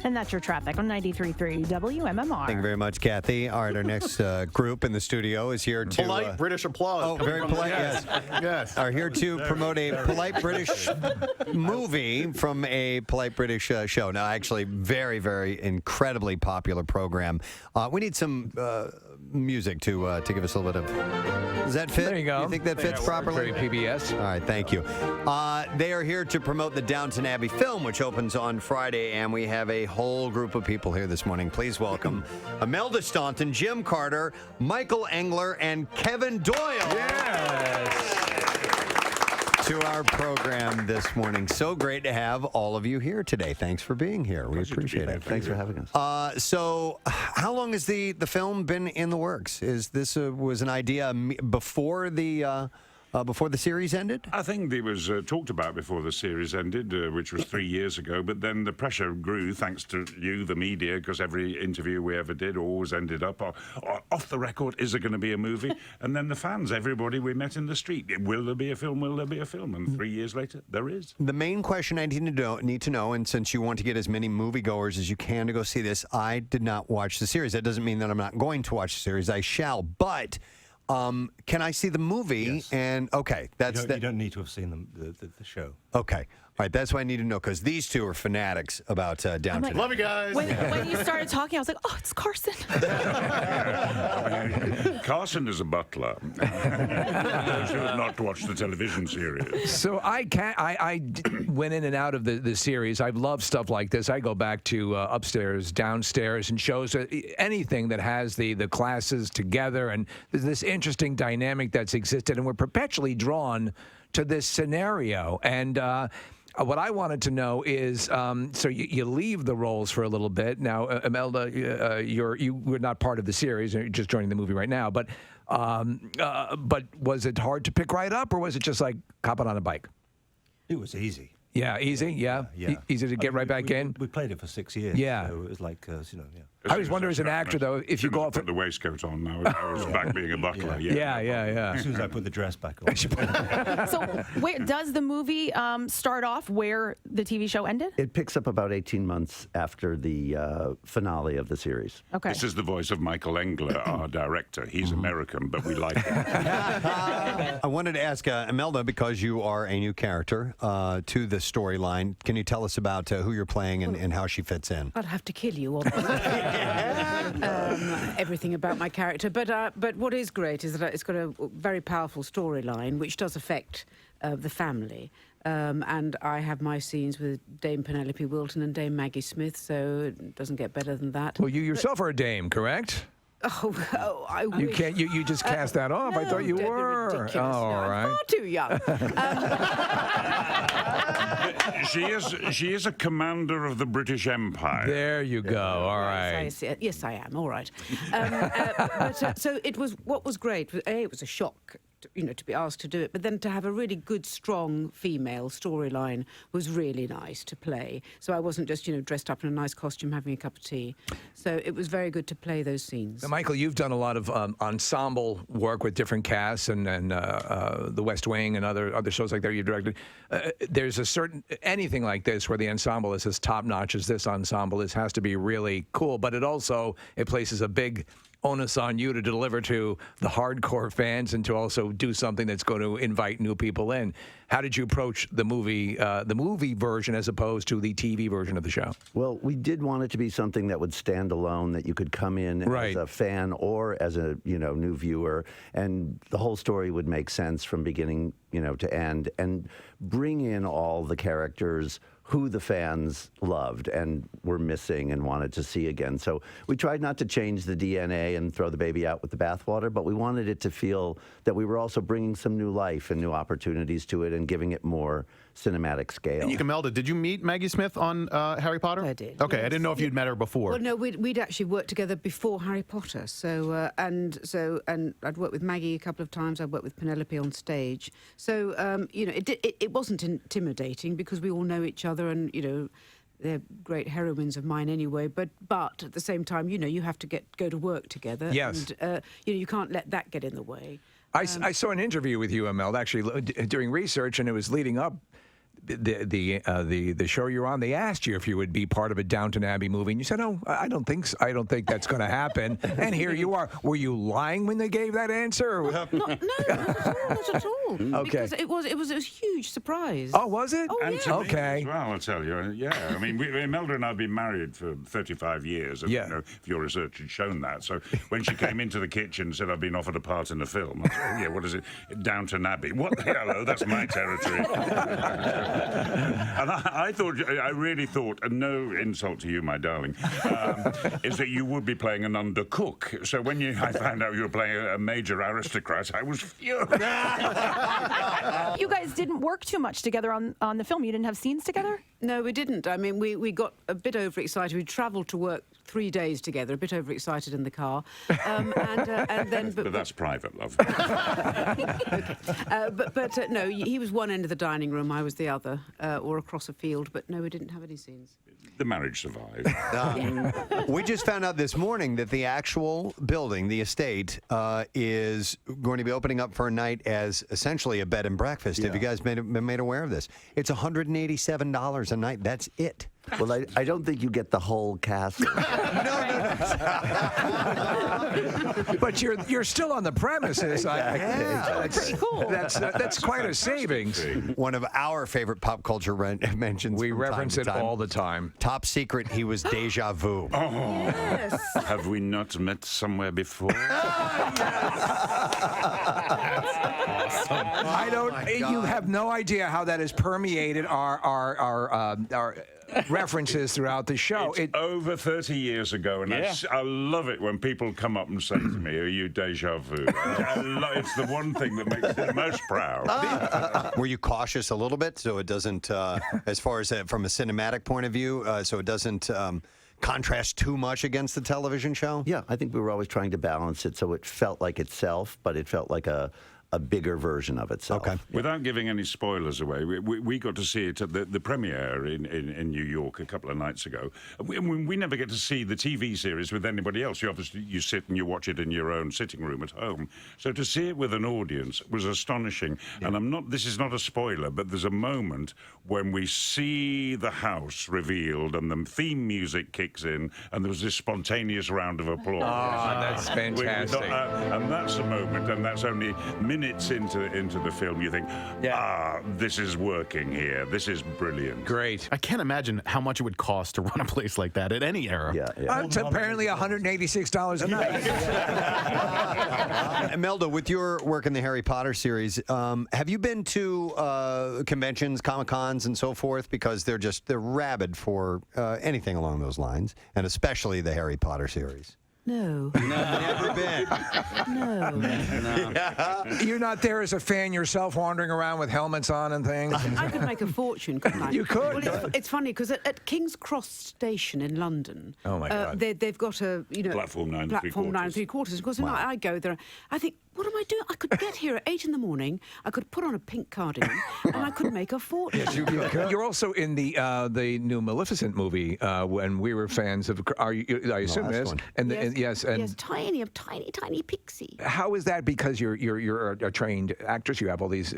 And that's your traffic on 93.3 WMMR. Thank you very much, Kathy. All right, our next group in the studio is here to... Polite British applause. Oh, very polite, yes. Yes. Are here to promote a polite British movie from a polite British show. Now, actually, very, very incredibly popular program. We need some music to give us a little bit of... Does that fit? There you go. You think that fits properly? Very PBS. All right, thank you. They are here to promote the Downton Abbey film, which opens on Friday, and we have a whole group of people here this morning. Please welcome Imelda Staunton, Jim Carter, Michael Engler, and Kevin Doyle. Yes. To our program this morning. So great to have all of you here today. Thanks for being here. We appreciate it. Thanks for having us. So, how long has the film been in the works? Is this was an idea before the series ended? I think it was talked about before the series ended, which was 3 years ago, but then the pressure grew thanks to you, the media, because every interview we ever did always ended up off the record, is there going to be a movie? And then the fans, everybody we met in the street, will there be a film, will there be a film? And 3 years later, there is. The main question I need to know, and since you want to get as many moviegoers as you can to go see this, I did not watch the series. That doesn't mean that I'm not going to watch the series. I shall, but... can I see the movie? Yes. And okay, that's you don't need to have seen the show. Okay, all right. That's what I need to know because these two are fanatics about Downton. like, Love you guys. When you started talking, I was like, oh, it's Carson. Carson is a butler. Those who have not watched the television series. So I went in and out of the series. I love stuff like this. I go back to upstairs, downstairs, and shows anything that has the classes together and this interesting dynamic that's existed, and we're perpetually drawn to this scenario. And what I wanted to know is, so you leave the roles for a little bit. Now, Imelda, you were not part of the series, you're just joining the movie right now, but was it hard to pick right up, or was it just like hopping on a bike? It was easy. Yeah, easy, yeah. Easy to get right back in? We played it for 6 years. Yeah. So it was like, yeah. I was wondering as an actor, though, if you go off... Put the waistcoat on now. I was back being a butler. Yeah. As soon as I put the dress back on. So does the movie start off where the TV show ended? It picks up about 18 months after the finale of the series. Okay. This is the voice of Michael Engler, our director. He's American, but we like him. I wanted to ask Imelda, because you are a new character to the storyline. Can you tell us about who you're playing and how she fits in? I'd have to kill you, obviously. Everything about my character. But what is great is that it's got a very powerful storyline, which does affect the family. And I have my scenes with Dame Penelope Wilton and Dame Maggie Smith, so it doesn't get better than that. Well, you yourself are a dame, correct? Oh, I You wish. can't. You just cast that off. No, I thought you don't be were. ridiculous. Oh, No, all I'm right. far too young. She is a commander of the British Empire. There you go. All right. Yes, I am. All right. So it was. What was great was it was a shock, to be asked to do it, but then to have a really good, strong female storyline was really nice to play. So I wasn't just dressed up in a nice costume having a cup of tea. So it was very good to play those scenes. Now, Michael, you've done a lot of ensemble work with different casts and The West Wing and other shows like that you've directed. There's a certain anything like this where the ensemble is as top notch as this ensemble is has to be really cool, but it places a big onus on you to deliver to the hardcore fans and to also do something that's going to invite new people in. How did you approach the movie version as opposed to the TV version of the show? Well, we did want it to be something that would stand alone, that you could come in as a fan or as a new viewer, and the whole story would make sense from beginning to end, and bring in all the characters who the fans loved and were missing and wanted to see again. So we tried not to change the DNA and throw the baby out with the bathwater, but we wanted it to feel that we were also bringing some new life and new opportunities to it and giving it more cinematic scale. Imelda, did you meet Maggie Smith on Harry Potter? I did. Okay, yes. I didn't know if you'd met her before. Well, no, we'd actually worked together before Harry Potter. So and I'd worked with Maggie a couple of times. I worked with Penelope on stage. So it wasn't intimidating because we all know each other, and they're great heroines of mine anyway. But at the same time, you have to go to work together. Yes. And you can't let that get in the way. I saw an interview with you, Imelda, actually during research, and it was leading up the show you're on, they asked you if you would be part of a Downton Abbey movie, and you said, "Oh, I don't think so. I don't think that's going to happen." And here you are. Were you lying when they gave that answer? No, not at all. Okay. Because it was a huge surprise. Oh, was it? Oh, And yeah. to me Okay. as well, I'll tell you. Yeah, I mean, Imelda and I have been married for 35 years. I Yeah. don't know if your research had shown that. So when she came into the kitchen and said, "I've been offered a part in a film," I said, "Oh, yeah, what is it? Downton Abbey." What the hell? Oh, that's my territory. And I really thought, and no insult to you, my darling, is that you would be playing an undercook. So when I found out you were playing a major aristocrat, I was furious. You guys didn't work too much together on the film. You didn't have scenes together? No, we didn't. I mean, we got a bit overexcited. We travelled to work 3 days together, a bit overexcited in the car. And then... But that's private, love. No, he was one end of the dining room, I was the other, or across a field, but no, we didn't have any scenes. The marriage survived. We just found out this morning that the actual building, the estate, is going to be opening up for a night as essentially a bed and breakfast. Have you guys been made aware of this? It's $187 a night. That's it. Well, I don't think you get the whole cast. But you're still on the premises. That's pretty cool. That's quite a savings. One of our favorite pop culture mentions. We from reference time to it time. all the time. Top secret, he was deja vu. Yes. Have we not met somewhere before? I don't. You have no idea how that has permeated our references throughout the show. It's over 30 years ago, and I love it when people come up and say to me, "Are you deja vu?" It's the one thing that makes me most proud. Were you cautious a little bit so it doesn't, as far as from a cinematic point of view, so it doesn't contrast too much against the television show? Yeah, I think we were always trying to balance it so it felt like itself, but it felt like a bigger version of itself. Okay. Without giving any spoilers away, we got to see it at the premiere in New York a couple of nights ago. We never get to see the TV series with anybody else. You sit and you watch it in your own sitting room at home. So to see it with an audience was astonishing. Yeah. And this is not a spoiler, but there's a moment when we see the house revealed and the theme music kicks in, and there was this spontaneous round of applause. Oh, that's fantastic. And that's a moment, and that's only minutes into the film, you think, this is working here. This is brilliant. Great. I can't imagine how much it would cost to run a place like that at any era. Yeah. It's apparently $186 a night. Imelda, with your work in the Harry Potter series, have you been to conventions, Comic-Cons, and so forth? Because they're rabid for anything along those lines, and especially the Harry Potter series. No. Never been. No. You're not there as a fan yourself, wandering around with helmets on and things. I could make a fortune, couldn't I? You could. Well, it's funny because at King's Cross Station in London, Oh, my God. they've got a Platform 9 3/4. Of course, I go there. I think, what am I doing? I could get here at 8 in the morning. I could put on a pink cardigan, and I could make a fortune. You're also in the new Maleficent movie. When we were fans of, I assume last this, one. and Yes, and yes, tiny pixie. how is that? Because you're a trained actress, you have all these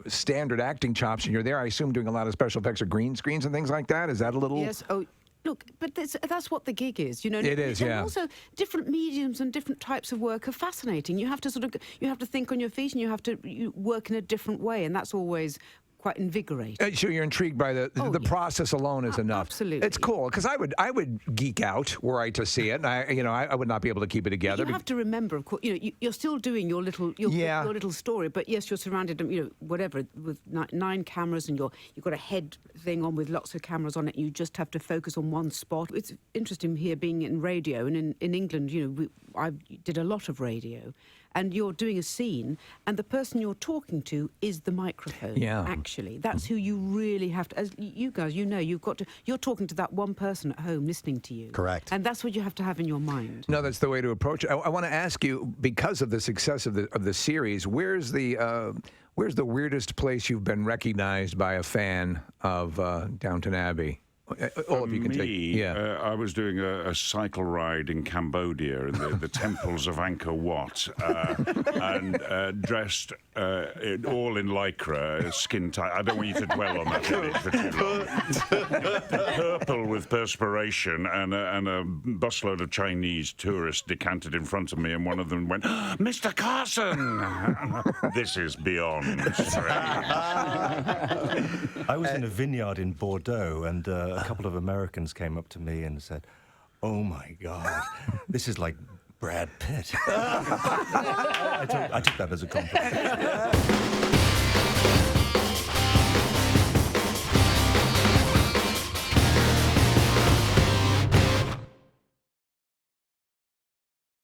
standard acting chops, and you're there, I assume, doing a lot of special effects or green screens and things like that. Is that a little? Yes. Oh, look, but that's what the gig is, It is, and yeah. also, different mediums and different types of work are fascinating. You have to think on your feet, and you have to work in a different way, and that's always quite invigorating. So you're intrigued by the yeah. process alone is enough. Absolutely. It's cool because I would geek out were I to see it, and I would not be able to keep it together. You have to remember, of course, you're still doing your little story, but yes, you're surrounded, with 9 cameras, and you've got a head thing on with lots of cameras on it. You just have to focus on one spot. It's interesting here being in radio, and in England, I did a lot of radio. And you're doing a scene, and the person you're talking to is the microphone. Yeah. Actually, that's who you really have to. As you guys, you've got to. You're talking to that one person at home listening to you. Correct. And that's what you have to have in your mind. No, that's the way to approach it. I want to ask you, because of the success of the series, where's the weirdest place you've been recognized by a fan of Downton Abbey? All of you can Me, take. Yeah. I was doing a cycle ride in Cambodia in the temples of Angkor Wat, and dressed all in lycra, skin tight. I don't want you to dwell on that image for too long. Purple with perspiration, and a busload of Chinese tourists decanted in front of me, and one of them went, "Mr. Carson, this is beyond strange." I was in a vineyard in Bordeaux, and a couple of Americans came up to me and said, "Oh my God, this is like Brad Pitt." I took that as a compliment.